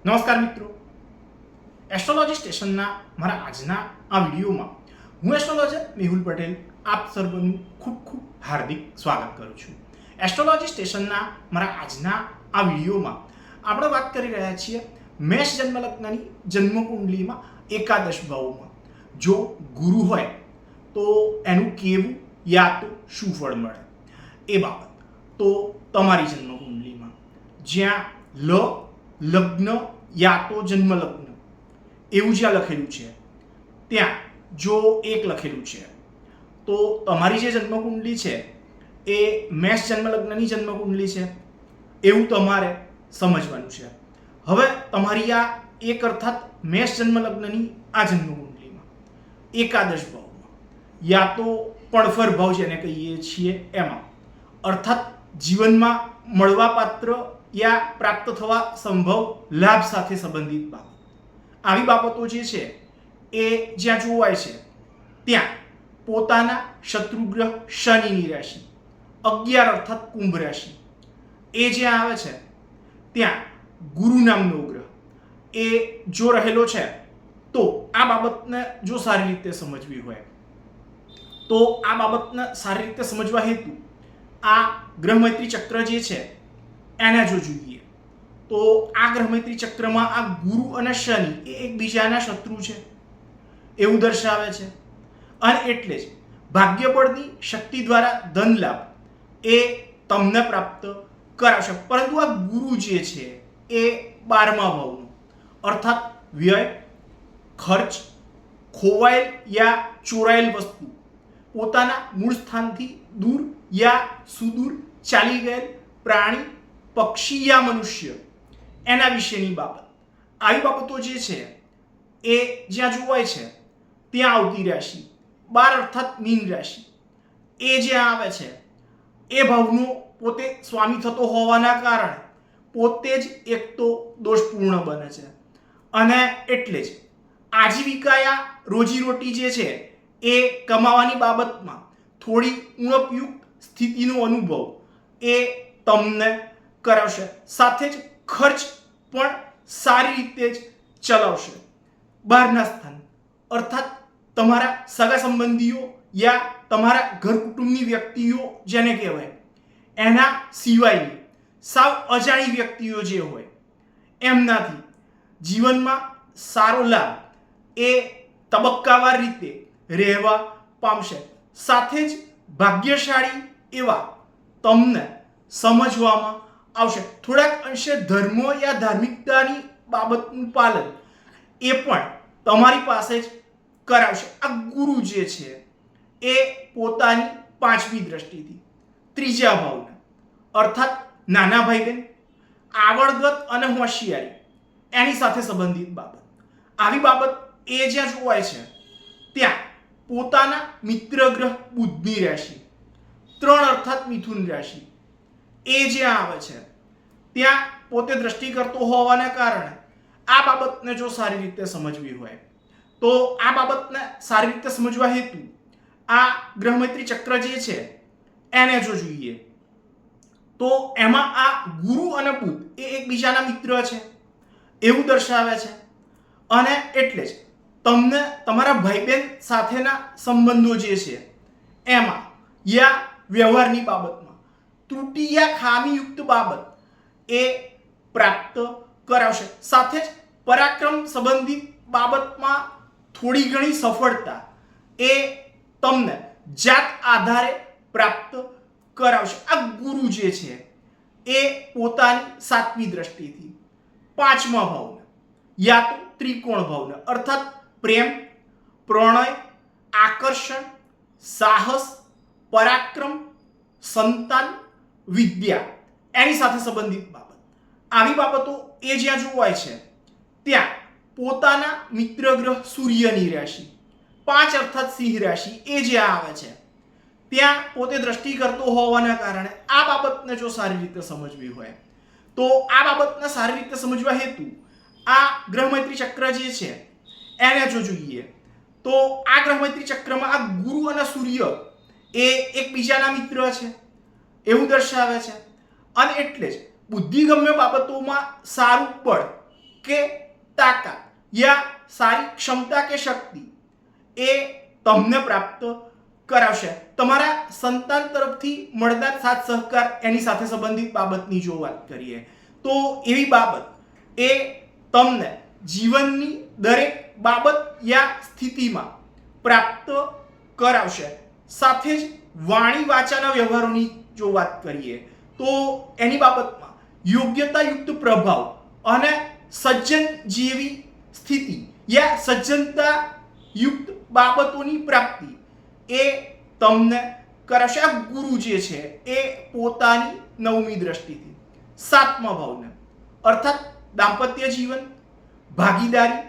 નમસ્કાર મિત્રો, એસ્ટ્રોલોજી સ્ટેશનના મારા આજના આ વિડીયોમાં હું એસ્ટ્રોલોજર મેહુલ પટેલ આપ સર્વનું ખૂબ ખૂબ હાર્દિક સ્વાગત કરું છું. એસ્ટ્રોલોજી સ્ટેશનના મારા આજના આ વિડીયોમાં આપણે વાત કરી રહ્યા છીએ મેષ જન્મ લગ્નની જન્મકુંડલીમાં એકાદશ ભાવમાં જો ગુરુ હોય તો એનું કેવું યા તો શું ફળ મળે એ બાબત. તો તમારી જન્મકુંડલીમાં જ્યાં લગ્ન યા તો જન્મ લગ્ન એવું જ્યાં લખેલું છે ત્યાં જો એક લખેલું છે તો તમારી જે જન્મકુંડલી છે એ મેષ જન્મ લગ્નની જન્મકુંડલી છે એવું તમારે સમજવાનું છે. હવે તમારી આ એક અર્થાત મેષ જન્મ લગ્નની આ જન્મકુંડલીમાં એકાદશ ભાવમાં યા તો પડફર ભાવ જેને કહીએ છીએ એમાં અર્થાત જીવનમાં મળવાપાત્ર યા પ્રાપ્ત થવા સંભવ લાભ સાથે સંબંધિત બાબત, આવી બાબતો જે છે એ જ્યાં જોવાય છે ત્યાં પોતાના શત્રુગ્રહ શનિની રાશિ 11 અર્થાત કુંભ રાશિ એ જ્યાં આવે છે ત્યાં ગુરુ નામનો ગ્રહ એ જો રહેલો છે તો આ બાબતને જો સારી રીતે સમજવી હોય તો આ બાબતને સારી રીતે સમજવા હેતુ આ ગ્રહમૈત્રી ચક્ર જે છે એને જો જોઈએ તો આ ગ્રહમૈત્રી ચક્રમાં આ ગુરુ અને શનિ એ એકબીજાના શત્રુ છે એવું દર્શાવે છે. અને એટલે જ ભાગ્યબળની શક્તિ દ્વારા ધન લાભ એ તમને પ્રાપ્ત કરાવશે. પરંતુ આ ગુરુ જે છે એ 12મા ભાવનો અર્થાત વ્યય, ખર્ચ, ખોવાયેલ યા ચોરાયેલ વસ્તુ, પોતાના મૂળ સ્થાનથી દૂર યા સુદૂર ચાલી ગયેલ પ્રાણી, પક્ષી યા મનુષ્ય એના વિશેની બાબત, આવી બાબતો જે છે એ જ્યાં જોવાય છે ત્યાં આવતી રાશિ 12 અર્થાત મીન રાશિ એ જ્યાં આવે છે એ ભાવનો પોતે સ્વામી થતો હોવાના કારણે પોતે જ એક તો દોષપૂર્ણ બને છે. અને એટલે જ આજીવિકાયા રોજીરોટી જે છે એ કમાવાની બાબતમાં થોડી ઉણપયુક્ત સ્થિતિનો અનુભવ એ તમને કરાવશે. સાથે જ ખર્ચ પણ સારી રીતે જ ચલાવશે. બહારના સ્થાન અર્થાત તમારા સગા સંબંધીઓ યા તમારા ઘર કુટુંબની વ્યક્તિઓ જેને કહેવાય એના સિવાયની સાવ અજાણી વ્યક્તિઓ જે હોય એમનાથી જીવનમાં સારો લાભ એ તબક્કાવાર રીતે રહેવા પામશે. સાથે જ ભાગ્યશાળી એવા તમને સમજવામાં આવશે. થોડાક અંશે ધર્મ યા ધાર્મિકતાની બાબતનું પાલન એ પણ તમારી પાસે જ કરાવશે. આ ગુરુ જે છે એ પોતાની 5મી દ્રષ્ટિથી 3જા ભાવને અર્થાત નાના ભાઈ બહેન, આવડગત અને હોશિયારી એની સાથે સંબંધિત બાબત, આવી બાબત એ જ્યાં જોવાય છે ત્યાં પોતાના મિત્ર ગ્રહ બુધની રાશિ 3 અર્થાત મિથુન રાશિ એ જ્યાં આવે છે ત્યાં પોતે દ્રષ્ટિ કરતો હોવાના કારણે આ બાબતને જો સારી રીતે સમજવી હોય તો આ બાબતને સારી રીતે સમજવા હેતુ આ ગ્રહમૈત્રી ચક્ર જે છે એને જો જોઈએ તો એમાં આ ગુરુ અને બુધ એ એકબીજાના મિત્ર છે એવું દર્શાવે છે. અને એટલે જ તમને તમારા ભાઈ બહેન સાથેના સંબંધો જે છે એમાં યા વ્યવહારની બાબતમાં ત્રુટિ યા ખામીયુક્ત બાબત એ પ્રાપ્ત કરાવશે. સાથે જ પરાક્રમ સંબંધિત બાબતમાં થોડી ઘણી સફળતા એ તમને જાત આધારે પ્રાપ્ત કરાવશે. આ ગુરુ જે છે એ પોતાની 7મી દ્રષ્ટિથી 5મા ભાવને યા તો ત્રિકોણ ભાવને અર્થાત પ્રેમ, પ્રણય, આકર્ષણ, સાહસ, પરાક્રમ, સંતાન, વિદ્યા એની સાથે સંબંધિત બાબત, આવી બાબતો એ જ્યાં જોવાય છે ત્યાં પોતાના મિત્ર ગ્રહ સૂર્યની રાશિ 5 અર્થાત સિંહ રાશિ એ જ્યાં આવે છે ત્યાં પોતે દ્રષ્ટિ કરતો હોવાના કારણે આ બાબતને જો સારી રીતે સમજવી હોય તો આ બાબતને સારી રીતે સમજવા હેતુ આ ગ્રહમૈત્રી ચક્ર જે છે એને જો જોઈએ તો આ ગ્રહમૈત્રી ચક્રમાં આ ગુરુ અને સૂર્ય એ એકબીજાના મિત્ર છે એવું દર્શાવે છે. અને એટલે જ બુદ્ધિગમ્ય બાબતોમાં સારું બળ કે તાકાત યા સારી ક્ષમતા કે શક્તિ એ તમને પ્રાપ્ત કરાવશે. તમારા સંતાન તરફથી મળતા સાથ સહકાર એની સાથે સંબંધિત બાબતની જો વાત કરીએ તો એવી બાબત એ તમને જીવનની દરેક બાબત યા સ્થિતિમાં પ્રાપ્ત કરાવશે. સાથે જ વાણી વાચાના વ્યવહારોની જો વાત કરીએ તો એની બાબતમાં યોગ્યતાયુક્ત પ્રભાવ અને સજ્જન જેવી સ્થિતિ યા સજ્જનતા યુક્ત બાબતોની પ્રાપ્તિ એ તમને કરાવશે. આ ગુરુ જે છે એ પોતાની 9મી દ્રષ્ટિથી 7મા ભાવને અર્થાત દાંપત્ય જીવન, ભાગીદારી,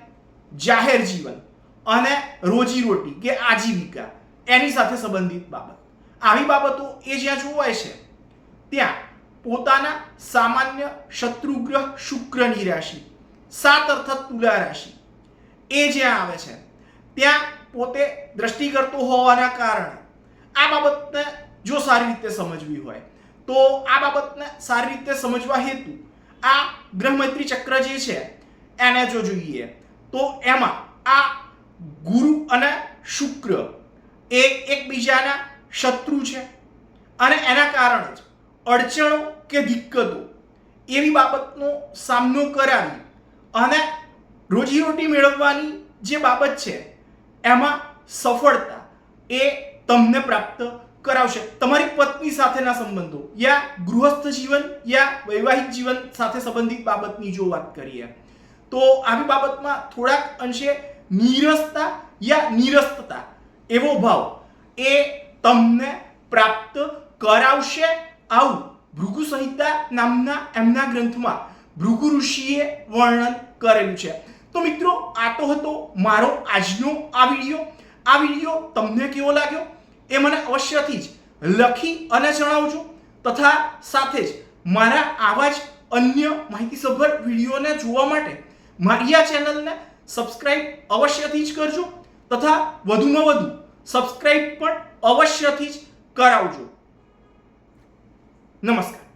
જાહેર જીવન અને રોજીરોટી કે આજીવિકા એની સાથે સંબંધિત બાબત, આવી બાબતો એ જ્યાં જોવાય છે ત્યાં પોતાના સામાન્ય શત્રુગ્રહ શુક્રની રાશિ 7 અર્થાત તુલા રાશિ એ જ્યાં આવે છે ત્યાં પોતે દ્રષ્ટિ કરતો હોવાના કારણે આ બાબતને જો સારી રીતે સમજવી હોય તો આ બાબતને સારી રીતે સમજવા હેતુ આ ગ્રહ મૈત્રી ચક્ર જે છે એને જો જોઈએ તો એમાં આ ગુરુ અને શુક્ર એ એકબીજાના શત્રુ છે અને એના કારણે જ અડચણો કે દિક્કતો એવી બાબતનો સામનો કરાવી અને રોજીરોટી મેળવવાની જે બાબત છે એમાં સફળતા એ તમને પ્રાપ્ત કરાવશે. તમારી પત્ની સાથેના સંબંધો યા ગૃહસ્થ જીવન યા વૈવાહિક જીવન સાથે સંબંધિત બાબતની જો વાત કરીએ તો આવી બાબતમાં થોડાક અંશે નીરસતા યા નિરસ્તતા એવો ભાવ એ તમને પ્રાપ્ત કરાવશે. આવું ભૃગુ સંહિતા નામના એમના ગ્રંથમાં ભૃગુ ઋષિએ વર્ણન કરેલું છે. તો મિત્રો, આ તો હતો મારો આજનો આ વિડીયો તમને કેવો લાગ્યો એ મને અવશ્યથી જ લખી અને જણાવજો. તથા સાથે જ મારા આવા જ અન્ય માહિતીસભર વિડીયોને જોવા માટે મારી આ ચેનલને સબસ્ક્રાઇબ અવશ્યથી જ કરજો તથા વધુમાં વધુ સબસ્ક્રાઇબ પણ અવશ્યથી જ કરાવજો. નમસ્કાર.